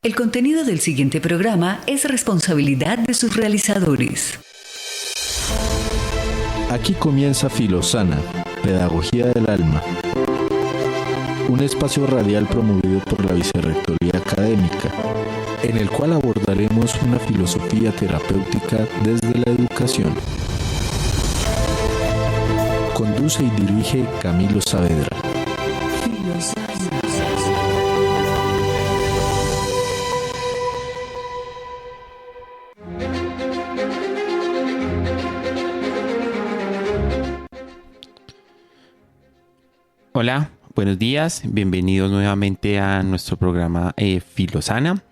El contenido del siguiente programa es responsabilidad de sus realizadores. Aquí comienza Filosana, Pedagogía del Alma, un espacio radial promovido por la Vicerrectoría Académica, en el cual abordaremos una filosofía terapéutica desde la educación. Conduce y dirige Camilo Saavedra. Hola, buenos días, bienvenidos nuevamente a nuestro programa Filosana.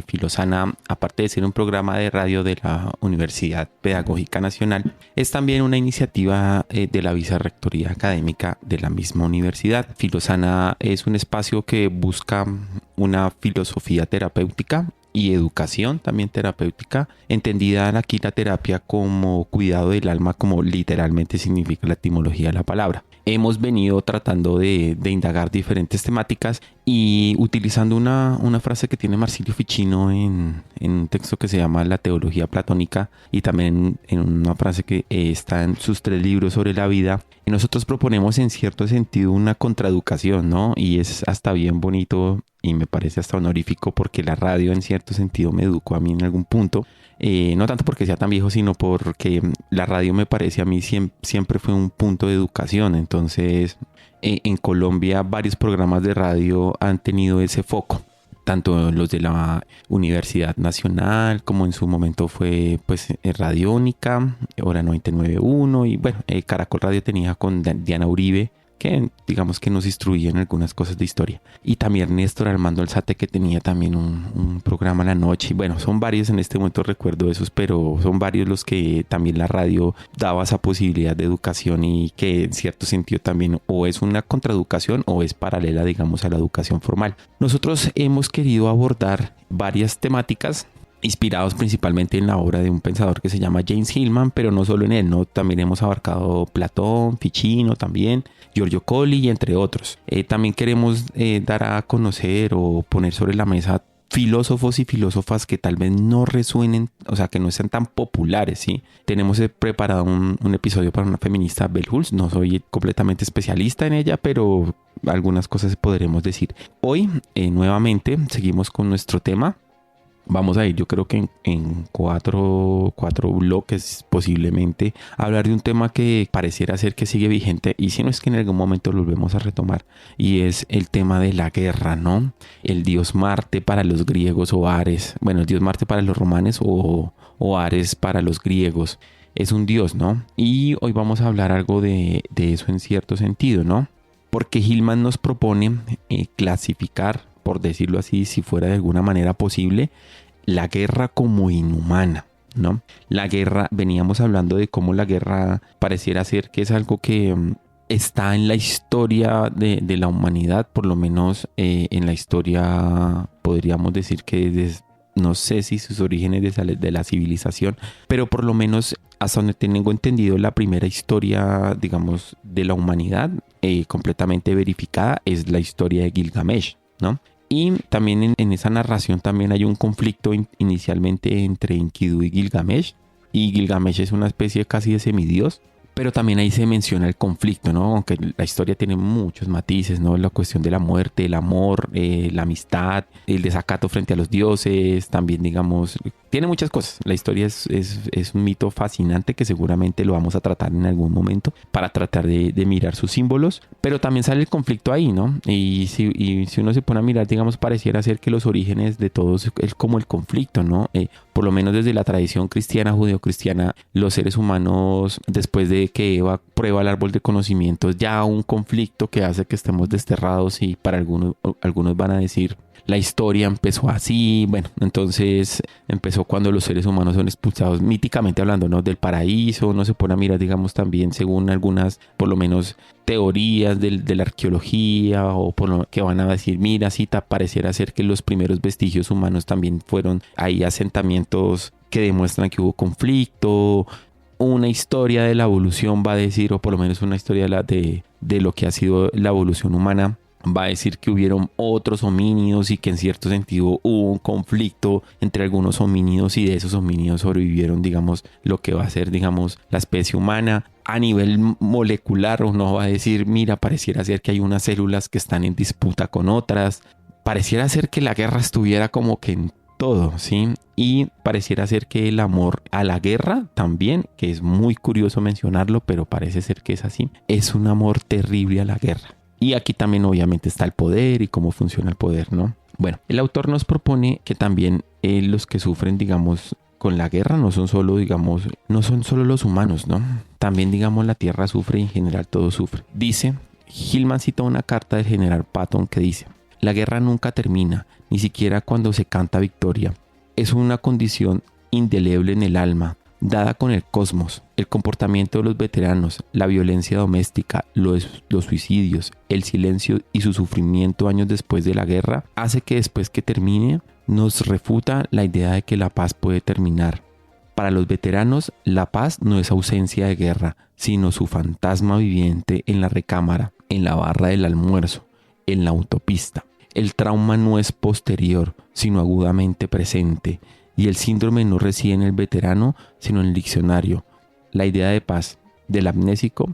Filosana, aparte de ser un programa de radio de la Universidad Pedagógica Nacional, es también una iniciativa de la Vicerrectoría Académica de la misma universidad. Filosana es un espacio que busca una filosofía terapéutica y educación también terapéutica, entendida aquí la terapia como cuidado del alma, como literalmente significa la etimología de la palabra. Hemos venido tratando de indagar diferentes temáticas y utilizando una frase que tiene Marsilio Ficino en un texto que se llama La Teología Platónica, y también en una frase que está en sus 3 libros sobre la vida. Y nosotros proponemos en cierto sentido una contraeducación, ¿no? Y es hasta bien bonito y me parece hasta honorífico, porque la radio en cierto sentido me educó a mí en algún punto. No tanto porque sea tan viejo, sino porque la radio me parece a mí siempre fue un punto de educación. Entonces, en Colombia varios programas de radio han tenido ese foco, tanto los de la Universidad Nacional como en su momento fue pues Radiónica, Hora 99.1, y bueno, Caracol Radio tenía con Diana Uribe, que digamos que nos instruía en algunas cosas de historia, y también Néstor Armando Alzate, que tenía también un programa a la noche. Y bueno, son varios, en este momento recuerdo esos, pero son varios los que también la radio daba esa posibilidad de educación, y que en cierto sentido también o es una contraeducación o es paralela, digamos, a la educación formal. Nosotros hemos querido abordar varias temáticas inspirados principalmente en la obra de un pensador que se llama James Hillman, pero no solo en él, ¿no? También hemos abarcado Platón, Ficino también, Giorgio Colli y entre otros. También queremos dar a conocer o poner sobre la mesa filósofos y filósofas que tal vez no resuenen, o sea, que no sean tan populares, ¿sí? Tenemos preparado un episodio para una feminista, Bell Hooks. No soy completamente especialista en ella, pero algunas cosas podremos decir. Hoy, nuevamente, seguimos con nuestro tema. Vamos a ir, yo creo que en cuatro bloques posiblemente, a hablar de un tema que pareciera ser que sigue vigente, y si no es que en algún momento lo volvemos a retomar, y es el tema de la guerra, ¿no? El dios Marte para los griegos, o Ares, bueno, el dios Marte para los romanos o Ares para los griegos, es un dios, ¿no? Y hoy vamos a hablar algo de eso en cierto sentido, ¿no? Porque Hillman nos propone clasificar, por decirlo así, si fuera de alguna manera posible, la guerra como inhumana, ¿no? La guerra, veníamos hablando de cómo la guerra pareciera ser que es algo que está en la historia de la humanidad, por lo menos en la historia podríamos decir que no sé si sus orígenes de la civilización, pero por lo menos hasta donde tengo entendido, la primera historia, digamos, de la humanidad completamente verificada es la historia de Gilgamesh, ¿no? Y también en esa narración también hay un conflicto inicialmente entre Enkidu y Gilgamesh es una especie casi de semidios, pero también ahí se menciona el conflicto, ¿no? Aunque la historia tiene muchos matices, ¿no? La cuestión de la muerte, el amor, la amistad, el desacato frente a los dioses, también, digamos, tiene muchas cosas. La historia es un mito fascinante que seguramente lo vamos a tratar en algún momento para tratar de mirar sus símbolos, pero también sale el conflicto ahí, ¿no? Y si uno se pone a mirar, digamos, pareciera ser que los orígenes de todos es como el conflicto, ¿no? Por lo menos desde la tradición cristiana, judeocristiana, los seres humanos, después de que Eva prueba el árbol de conocimientos, ya un conflicto que hace que estemos desterrados, y para algunos van a decir, la historia empezó así. Bueno, entonces empezó cuando los seres humanos son expulsados, míticamente hablando, ¿no?, del paraíso. No se pone a mirar, digamos, también según algunas, por lo menos, teorías de la arqueología, o por lo que van a decir, mira, sí, pareciera ser que los primeros vestigios humanos también fueron ahí asentamientos que demuestran que hubo conflicto. Una historia de la evolución va a decir, o por lo menos una historia de lo que ha sido la evolución humana, va a decir que hubieron otros homínidos y que en cierto sentido hubo un conflicto entre algunos homínidos y de esos homínidos sobrevivieron, digamos, lo que va a ser, digamos, la especie humana. A nivel molecular uno va a decir, mira, pareciera ser que hay unas células que están en disputa con otras. Pareciera ser que la guerra estuviera como que en todo, ¿sí? Y pareciera ser que el amor a la guerra también, que es muy curioso mencionarlo, pero parece ser que es así, es un amor terrible a la guerra. Y aquí también obviamente está el poder y cómo funciona el poder, ¿no? Bueno, el autor nos propone que también los que sufren, digamos, con la guerra no son solo, digamos, no son solo los humanos, ¿no? También, digamos, la tierra sufre y en general todo sufre. Dice, Hillman cita una carta del general Patton que dice: la guerra nunca termina, ni siquiera cuando se canta victoria. Es una condición indeleble en el alma, dada con el cosmos. El comportamiento de los veteranos, la violencia doméstica, los suicidios, el silencio y su sufrimiento años después de la guerra, hace que después que termine, nos refuta la idea de que la paz puede terminar. Para los veteranos, la paz no es ausencia de guerra, sino su fantasma viviente en la recámara, en la barra del almuerzo, en la autopista. El trauma no es posterior, sino agudamente presente, y el síndrome no reside en el veterano, sino en el diccionario. La idea de paz del amnésico,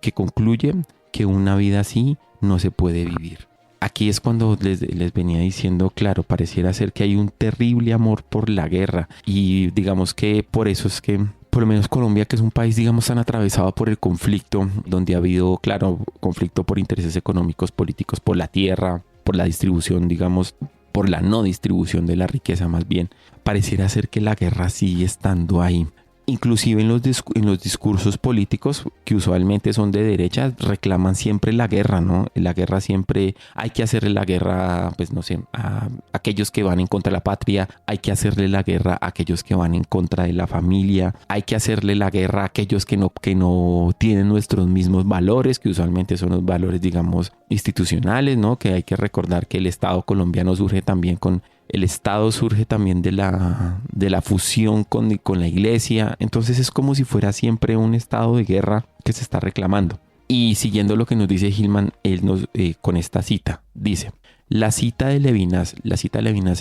que concluye que una vida así no se puede vivir. Aquí es cuando les venía diciendo, claro, pareciera ser que hay un terrible amor por la guerra, y digamos que por eso es que por lo menos Colombia, que es un país, digamos, tan atravesado por el conflicto, donde ha habido, claro, conflicto por intereses económicos, políticos, por la tierra, por la distribución, digamos, por la no distribución de la riqueza más bien, pareciera ser que la guerra sigue estando ahí. Inclusive en los discursos políticos, que usualmente son de derecha, reclaman siempre la guerra, ¿no? La guerra siempre, hay que hacerle la guerra, pues no sé, a aquellos que van en contra de la patria, hay que hacerle la guerra a aquellos que van en contra de la familia, hay que hacerle la guerra a aquellos que no tienen nuestros mismos valores, que usualmente son los valores, digamos, institucionales, ¿no? Que hay que recordar que el Estado colombiano surge también de la fusión con la iglesia. Entonces es como si fuera siempre un estado de guerra que se está reclamando. Y siguiendo lo que nos dice Hillman, él con esta cita, dice: la cita de Levinas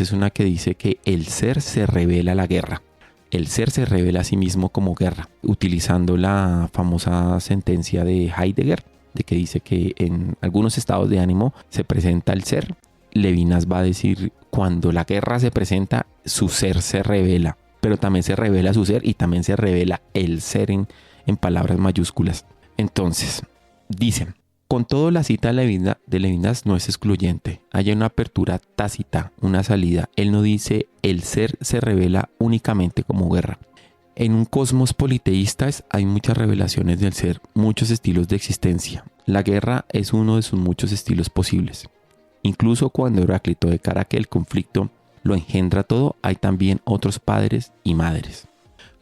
es una que dice que el ser se revela a la guerra. El ser se revela a sí mismo como guerra, utilizando la famosa sentencia de Heidegger, de que dice que en algunos estados de ánimo se presenta el ser. Levinas va a decir, cuando la guerra se presenta, su ser se revela, pero también se revela su ser y también se revela el ser en palabras mayúsculas. Entonces, dice, con todo la cita de Levinas no es excluyente, hay una apertura tácita, una salida. Él no dice el ser se revela únicamente como guerra. En un cosmos politeísta hay muchas revelaciones del ser, muchos estilos de existencia. La guerra es uno de sus muchos estilos posibles. Incluso cuando Heráclito declara que el conflicto lo engendra todo, hay también otros padres y madres.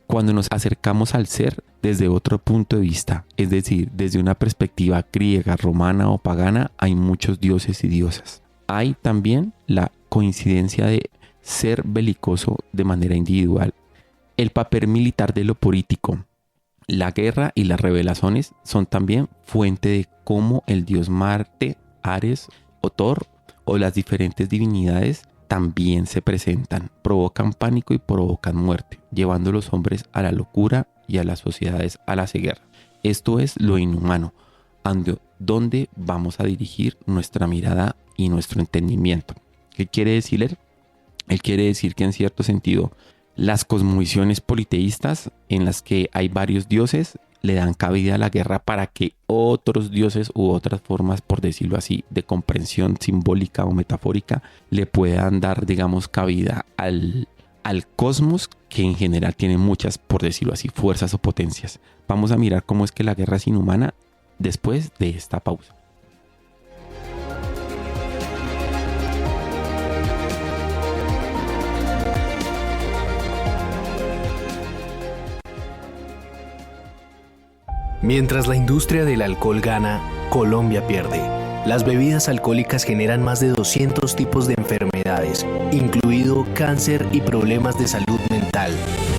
Cuando nos acercamos al ser desde otro punto de vista, es decir, desde una perspectiva griega, romana o pagana, hay muchos dioses y diosas. Hay también la coincidencia de ser belicoso de manera individual. El papel militar de lo político, la guerra y las revelaciones son también fuente de cómo el dios Marte, Ares o Thor o las diferentes divinidades también se presentan, provocan pánico y provocan muerte, llevando a los hombres a la locura y a las sociedades a la ceguera. Esto es lo inhumano, donde vamos a dirigir nuestra mirada y nuestro entendimiento. ¿Qué quiere decir él? Él quiere decir que en cierto sentido las cosmovisiones politeístas en las que hay varios dioses le dan cabida a la guerra para que otros dioses u otras formas, por decirlo así, de comprensión simbólica o metafórica le puedan dar, digamos, cabida al cosmos, que en general tiene muchas, por decirlo así, fuerzas o potencias. Vamos a mirar cómo es que la guerra es inhumana después de esta pausa. Mientras la industria del alcohol gana, Colombia pierde. Las bebidas alcohólicas generan más de 200 tipos de enfermedades, incluido cáncer y problemas de salud mental.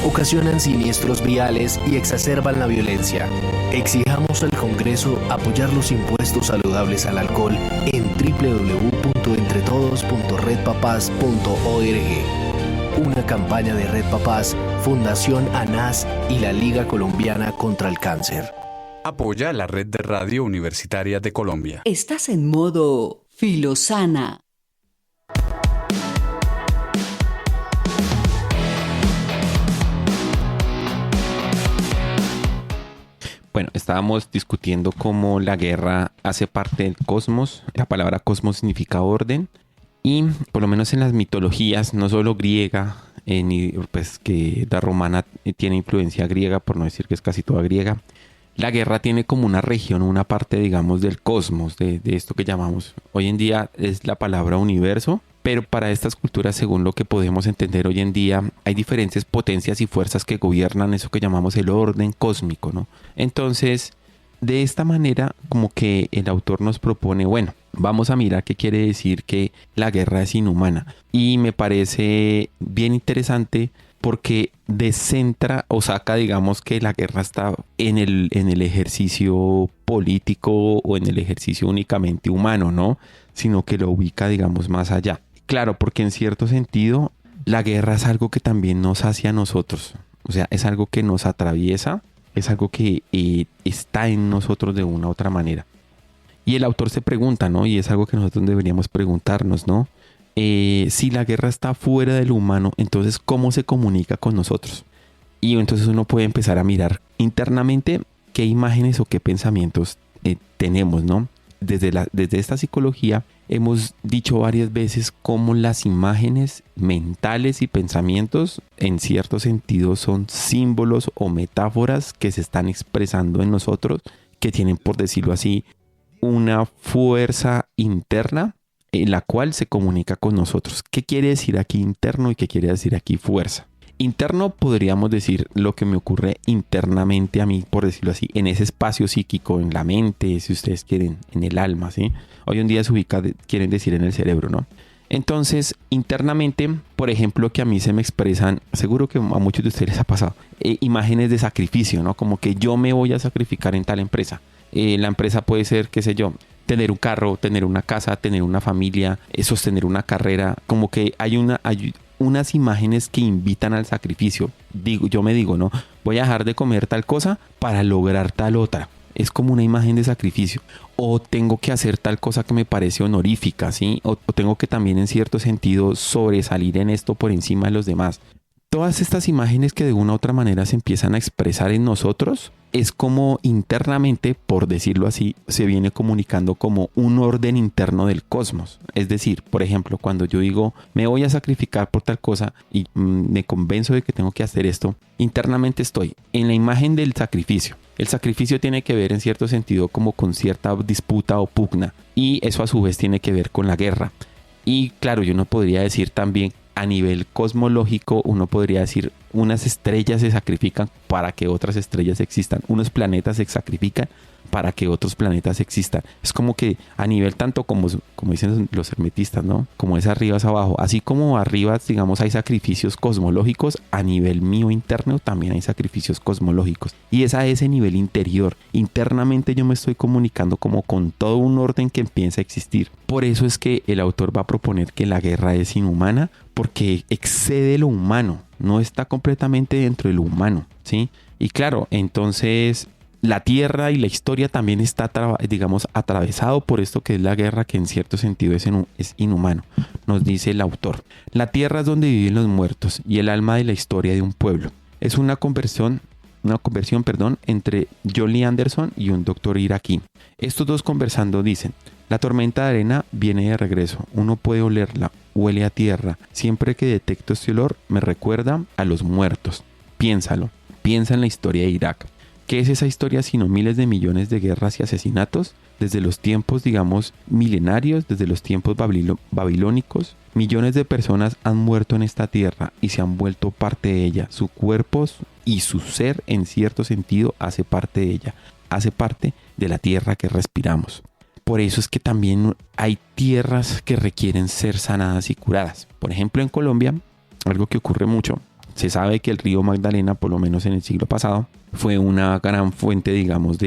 Ocasionan siniestros viales y exacerban la violencia. Exijamos al Congreso apoyar los impuestos saludables al alcohol en www.entretodos.redpapás.org. Una campaña de Red Papás, Fundación ANAS y la Liga Colombiana contra el Cáncer. Apoya la Red de Radio Universitaria de Colombia. Estás en modo Filosana. Bueno, estábamos discutiendo cómo la guerra hace parte del cosmos. La palabra cosmos significa orden. Y por lo menos en las mitologías, no solo griega, ni pues que la romana tiene influencia griega, por no decir que es casi toda griega. La guerra tiene como una región, una parte, digamos, del cosmos, de esto que llamamos hoy en día es la palabra universo. Pero para estas culturas, según lo que podemos entender hoy en día, hay diferentes potencias y fuerzas que gobiernan eso que llamamos el orden cósmico, ¿no? Entonces, de esta manera, como que el autor nos propone, bueno, vamos a mirar qué quiere decir que la guerra es inhumana. Y me parece bien interesante porque descentra o saca, digamos, que la guerra está en el ejercicio político o en el ejercicio únicamente humano, ¿no? Sino que lo ubica, digamos, más allá. Claro, porque en cierto sentido la guerra es algo que también nos hace a nosotros. O sea, es algo que nos atraviesa, es algo que está en nosotros de una u otra manera. Y el autor se pregunta, ¿no? Y es algo que nosotros deberíamos preguntarnos, ¿no? Si la guerra está fuera del humano, entonces ¿cómo se comunica con nosotros? Y entonces uno puede empezar a mirar internamente qué imágenes o qué pensamientos tenemos, ¿no? Desde esta psicología hemos dicho varias veces cómo las imágenes mentales y pensamientos en cierto sentido son símbolos o metáforas que se están expresando en nosotros, que tienen, por decirlo así, una fuerza interna en la cual se comunica con nosotros. ¿Qué quiere decir aquí interno y qué quiere decir aquí fuerza? Interno podríamos decir lo que me ocurre internamente a mí, por decirlo así, en ese espacio psíquico, en la mente, si ustedes quieren, en el alma, ¿sí? Hoy en día se ubica, quieren decir, en el cerebro, ¿no? Entonces, internamente, por ejemplo, que a mí se me expresan, seguro que a muchos de ustedes les ha pasado, imágenes de sacrificio, ¿no? Como que yo me voy a sacrificar en tal empresa. La empresa puede ser, qué sé yo, tener un carro, tener una casa, tener una familia, sostener una carrera, como que hay unas imágenes que invitan al sacrificio. Yo me digo, ¿no? Voy a dejar de comer tal cosa para lograr tal otra. Es como una imagen de sacrificio. O tengo que hacer tal cosa que me parece honorífica, ¿sí? O tengo que también en cierto sentido sobresalir en esto por encima de los demás. Todas estas imágenes que de una u otra manera se empiezan a expresar en nosotros, es como internamente, por decirlo así, se viene comunicando como un orden interno del cosmos. Es decir, por ejemplo, cuando yo digo me voy a sacrificar por tal cosa y me convenzo de que tengo que hacer esto, internamente estoy en la imagen del sacrificio. El sacrificio tiene que ver en cierto sentido como con cierta disputa o pugna, y eso a su vez tiene que ver con la guerra. Y claro, yo no podría decir también a nivel cosmológico, uno podría decir unas estrellas se sacrifican para que otras estrellas existan, unos planetas se sacrifican para que otros planetas existan. Es como que a nivel tanto como dicen los hermetistas, ¿no? Como es arriba es abajo. Así como arriba, digamos, hay sacrificios cosmológicos, a nivel mío interno también hay sacrificios cosmológicos. Y es a ese nivel interior. Internamente yo me estoy comunicando como con todo un orden que empieza a existir. Por eso es que el autor va a proponer que la guerra es inhumana, porque excede lo humano, no está completamente dentro de lo humano, ¿sí? Y claro, entonces la Tierra y la historia también está, digamos, atravesado por esto que es la guerra, que en cierto sentido es inhumano. Nos dice el autor: la Tierra es donde viven los muertos y el alma de la historia de un pueblo. Es una conversión, entre Jolie Anderson y un doctor iraquí. Estos dos conversando dicen: la tormenta de arena viene de regreso, uno puede olerla, huele a tierra. Siempre que detecto este olor me recuerda a los muertos. Piénsalo, piensa en la historia de Irak. ¿Qué es esa historia sino miles de millones de guerras y asesinatos? Desde los tiempos, digamos, milenarios, desde los tiempos babilónicos, millones de personas han muerto en esta tierra y se han vuelto parte de ella. Su cuerpo y su ser, en cierto sentido, hace parte de ella. Hace parte de la tierra que respiramos. Por eso es que también hay tierras que requieren ser sanadas y curadas. Por ejemplo, en Colombia, algo que ocurre mucho, Se sabe que el río Magdalena, por lo menos en el siglo pasado, fue una gran fuente, digamos,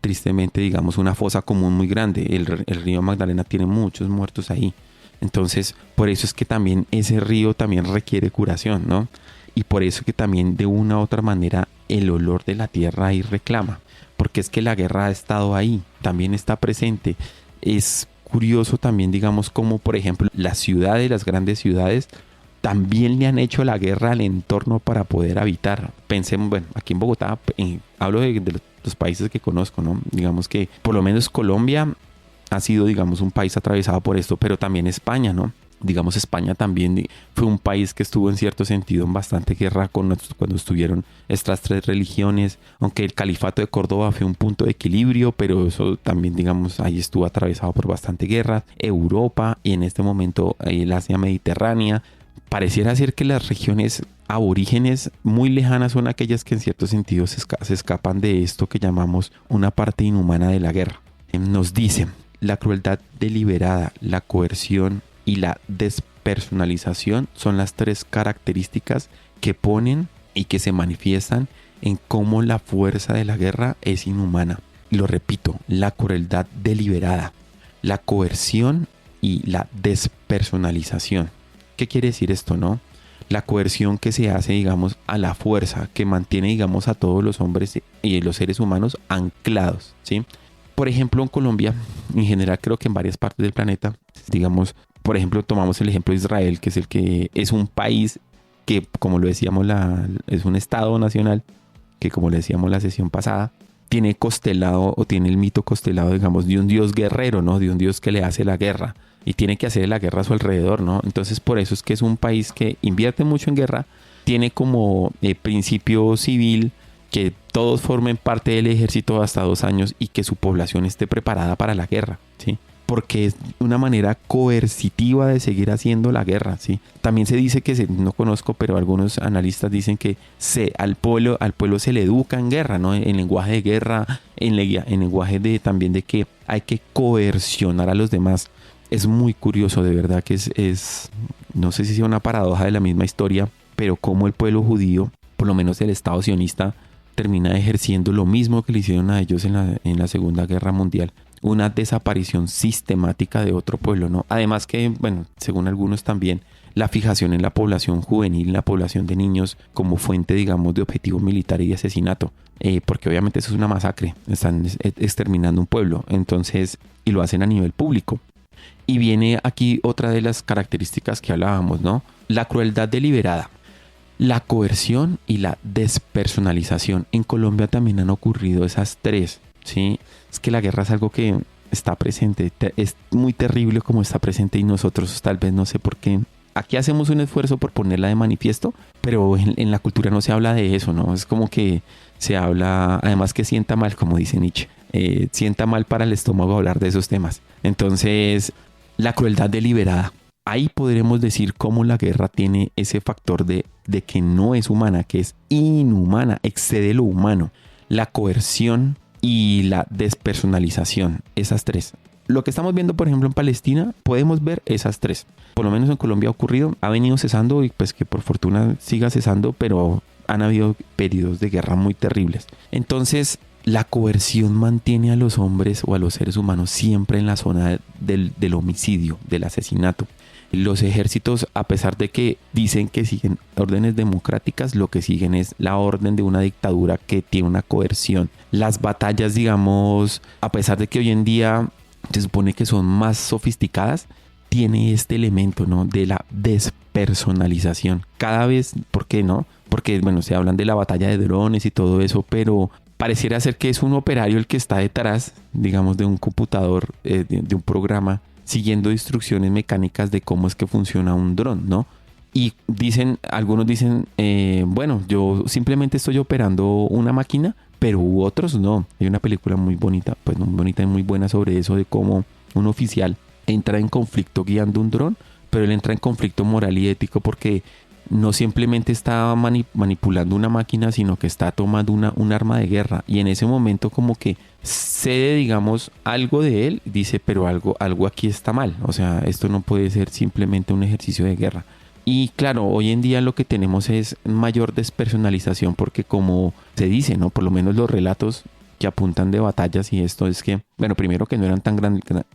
tristemente, digamos, una fosa común muy grande. El río Magdalena tiene muchos muertos ahí. Entonces, por eso es que también ese río también requiere curación, ¿no? Y por eso que también de una u otra manera el olor de la tierra ahí reclama. Porque es que la guerra ha estado ahí, también está presente. Es curioso también, digamos, como por ejemplo las ciudades, las grandes ciudades, también le han hecho la guerra al entorno para poder habitar. Pensemos, bueno, aquí en Bogotá, hablo de los países que conozco, ¿no? Digamos que por lo menos Colombia ha sido, digamos, un país atravesado por esto, pero también España, ¿no? Digamos, España también fue un país que estuvo en cierto sentido en bastante guerra cuando estuvieron estas tres religiones, aunque el califato de Córdoba fue un punto de equilibrio, pero eso también, digamos, ahí estuvo atravesado por bastante guerra. Europa y en este momento el Asia Mediterránea. Pareciera ser que las regiones aborígenes muy lejanas son aquellas que en cierto sentido se escapan de esto que llamamos una parte inhumana de la guerra. Nos dicen la crueldad deliberada, la coerción y la despersonalización son las tres características que ponen y que se manifiestan en cómo la fuerza de la guerra es inhumana. Y lo repito, la crueldad deliberada, la coerción y la despersonalización. ¿Qué quiere decir esto, no? La coerción que se hace, digamos, a la fuerza, que mantiene, digamos, a todos los hombres y los seres humanos anclados, ¿sí? Por ejemplo, en Colombia, en general creo que en varias partes del planeta, digamos, por ejemplo, tomamos el ejemplo de Israel, que es el que es un país que, como lo decíamos, es un estado nacional, que como le decíamos la sesión pasada, tiene constelado o tiene el mito constelado, digamos, de un dios guerrero, ¿no? De un dios que le hace la guerra y tiene que hacer la guerra a su alrededor, ¿no? Entonces, por eso es que es un país que invierte mucho en guerra, tiene como principio civil que todos formen parte del ejército hasta 2 años y que su población esté preparada para la guerra, ¿sí? Porque es una manera coercitiva de seguir haciendo la guerra, ¿sí? También se dice que, no conozco, pero algunos analistas dicen que al pueblo se le educa en guerra, ¿no? En lenguaje de guerra, en lenguaje también de que hay que coercionar a los demás. Es muy curioso, de verdad que es no sé si sea una paradoja de la misma historia, pero como el pueblo judío, por lo menos el Estado sionista, termina ejerciendo lo mismo que le hicieron a ellos en la Segunda Guerra Mundial. Una desaparición sistemática de otro pueblo, ¿no? Además que, bueno, según algunos también, la fijación en la población juvenil, en la población de niños como fuente, digamos, de objetivo militar y de asesinato. Porque obviamente eso es una masacre. Están exterminando un pueblo. Entonces, y lo hacen a nivel público. Y viene aquí otra de las características que hablábamos, ¿no? La crueldad deliberada, la coerción y la despersonalización. En Colombia también han ocurrido esas tres, ¿sí? Es que la guerra es algo que está presente, es muy terrible como está presente y nosotros tal vez no sé por qué. Aquí hacemos un esfuerzo por ponerla de manifiesto, pero en la cultura no se habla de eso, ¿no? Es como que se habla, además que sienta mal, como dice Nietzsche, sienta mal para el estómago hablar de esos temas. Entonces, la crueldad deliberada. Ahí podremos decir cómo la guerra tiene ese factor de que no es humana, que es inhumana, excede lo humano. La coerción y la despersonalización, esas tres. Lo que estamos viendo, por ejemplo, en Palestina, podemos ver esas tres. Por lo menos en Colombia ha ocurrido, ha venido cesando y pues que por fortuna siga cesando, pero han habido periodos de guerra muy terribles. Entonces, la coerción mantiene a los hombres o a los seres humanos siempre en la zona del homicidio, del asesinato. Los ejércitos, a pesar de que dicen que siguen órdenes democráticas, lo que siguen es la orden de una dictadura que tiene una coerción. Las batallas, digamos, a pesar de que hoy en día se supone que son más sofisticadas, tiene este elemento, ¿no? De la despersonalización. Cada vez, ¿por qué no? Porque, bueno, se hablan de la batalla de drones y todo eso, pero pareciera ser que es un operario el que está detrás, digamos, de un computador, de un programa, siguiendo instrucciones mecánicas de cómo es que funciona un dron, ¿no? Y algunos dicen, bueno, yo simplemente estoy operando una máquina, pero otros no. Hay una película muy bonita, pues muy bonita y muy buena sobre eso, de cómo un oficial entra en conflicto guiando un dron, pero él entra en conflicto moral y ético porque no simplemente está manipulando una máquina, sino que está tomando un arma de guerra. Y en ese momento como que cede, digamos, algo de él, dice, pero algo aquí está mal. O sea, esto no puede ser simplemente un ejercicio de guerra. Y claro, hoy en día lo que tenemos es mayor despersonalización porque como se dice, ¿no? Por lo menos los relatos que apuntan de batallas y esto es que, bueno, primero que no eran tan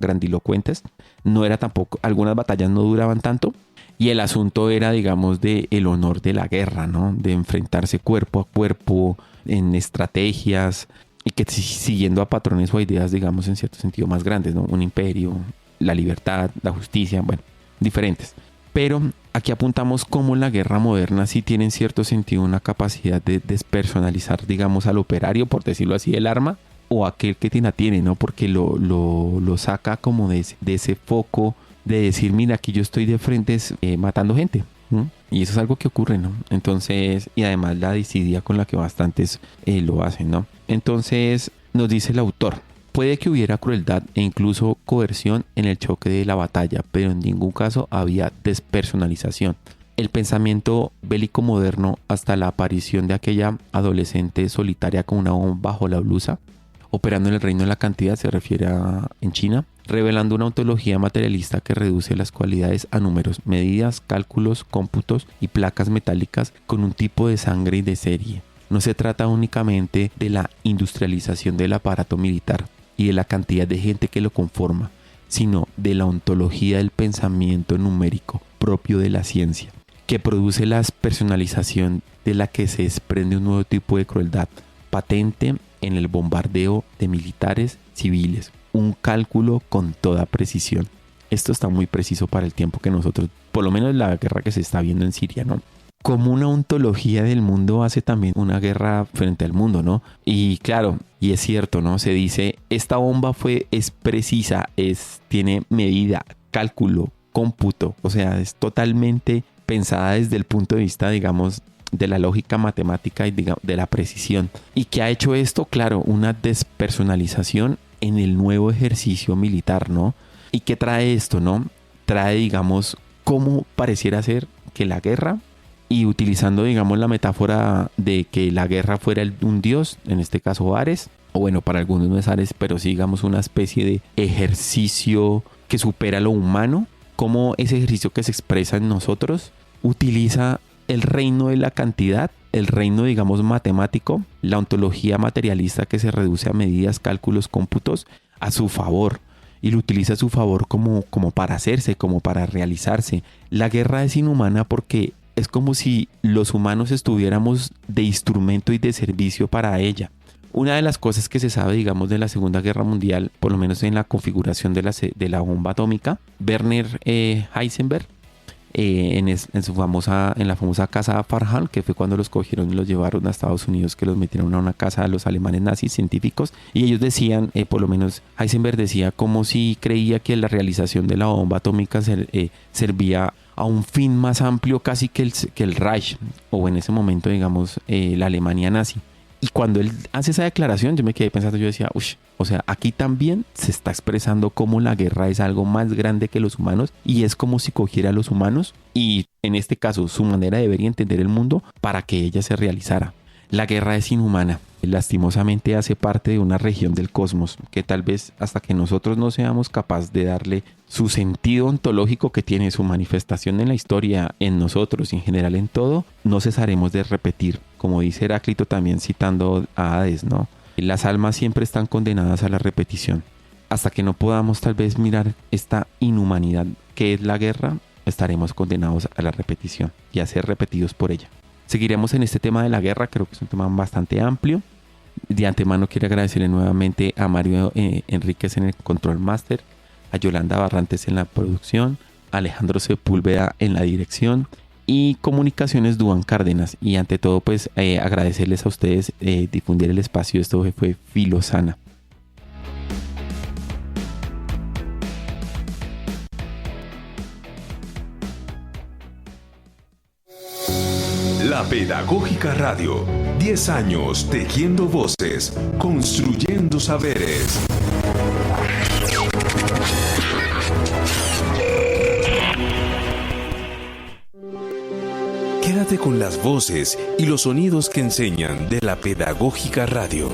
grandilocuentes, no era tampoco, algunas batallas no duraban tanto y el asunto era, digamos, de el honor de la guerra, ¿no? De enfrentarse cuerpo a cuerpo en estrategias y que siguiendo a patrones o ideas, digamos, en cierto sentido más grandes, ¿no? Un imperio, la libertad, la justicia, bueno, diferentes. Pero aquí apuntamos cómo la guerra moderna sí tiene en cierto sentido una capacidad de despersonalizar, digamos, al operario, por decirlo así, el arma, o aquel que la tiene, ¿no? Porque lo saca como de ese foco de decir, mira, aquí yo estoy de frente matando gente. Y eso es algo que ocurre, ¿no? Entonces, y además la desidia con la que bastantes lo hacen, ¿no? Entonces, nos dice el autor. Puede que hubiera crueldad e incluso coerción en el choque de la batalla, pero en ningún caso había despersonalización. El pensamiento bélico moderno, hasta la aparición de aquella adolescente solitaria con una bomba bajo la blusa, operando en el reino de la cantidad, se refiere en China, revelando una ontología materialista que reduce las cualidades a números, medidas, cálculos, cómputos y placas metálicas con un tipo de sangre y de serie. No se trata únicamente de la industrialización del aparato militar y de la cantidad de gente que lo conforma, sino de la ontología del pensamiento numérico propio de la ciencia, que produce la personalización de la que se desprende un nuevo tipo de crueldad, patente en el bombardeo de militares civiles, un cálculo con toda precisión. Esto está muy preciso para el tiempo que nosotros, por lo menos la guerra que se está viendo en Siria, ¿no? Como una ontología del mundo hace también una guerra frente al mundo, ¿no? Y claro, y es cierto, ¿no? Se dice, esta bomba es precisa, tiene medida, cálculo, cómputo, o sea, es totalmente pensada desde el punto de vista, digamos, de la lógica matemática y de la precisión. ¿Y qué ha hecho esto? Claro, una despersonalización en el nuevo ejercicio militar, ¿no? ¿Y qué trae esto, no? Trae, digamos, cómo pareciera ser que la guerra, y utilizando, digamos, la metáfora de que la guerra fuera un dios, en este caso Ares, o bueno, para algunos no es Ares, pero sí, digamos, una especie de ejercicio que supera lo humano, como ese ejercicio que se expresa en nosotros utiliza el reino de la cantidad, el reino, digamos, matemático, la ontología materialista que se reduce a medidas, cálculos, cómputos, a su favor. Y lo utiliza a su favor como para hacerse, como para realizarse. La guerra es inhumana porque es como si los humanos estuviéramos de instrumento y de servicio para ella. Una de las cosas que se sabe, digamos, de la Segunda Guerra Mundial, por lo menos en la configuración de la bomba atómica, Werner Heisenberg, en la famosa casa Farhang, que fue cuando los cogieron y los llevaron a Estados Unidos, que los metieron a una casa a los alemanes nazis científicos, y ellos decían, por lo menos Heisenberg decía, como si creía que la realización de la bomba atómica servía a un fin más amplio casi que el Reich, o en ese momento, digamos, la Alemania nazi. Y cuando él hace esa declaración, yo me quedé pensando, yo decía, o sea, aquí también se está expresando cómo la guerra es algo más grande que los humanos y es como si cogiera a los humanos y, en este caso, su manera de ver y entender el mundo para que ella se realizara. La guerra es inhumana. Lastimosamente hace parte de una región del cosmos que tal vez hasta que nosotros no seamos capaces de darle su sentido ontológico que tiene, su manifestación en la historia, en nosotros y en general en todo, no cesaremos de repetir, como dice Heráclito también citando a Hades, ¿no? Las almas siempre están condenadas a la repetición. Hasta que no podamos tal vez mirar esta inhumanidad que es la guerra, estaremos condenados a la repetición y a ser repetidos por ella. Seguiremos en este tema de la guerra, creo que es un tema bastante amplio. De antemano quiero agradecerle nuevamente a Mario Enríquez en el Control Master, a Yolanda Barrantes en la producción, a Alejandro Sepúlveda en la dirección y Comunicaciones Duan Cárdenas. Y ante todo, pues agradecerles a ustedes difundir el espacio. Esto fue Filosana. La Pedagógica Radio. 10 años tejiendo voces, construyendo saberes. Quédate con las voces y los sonidos que enseñan de la Pedagógica Radio.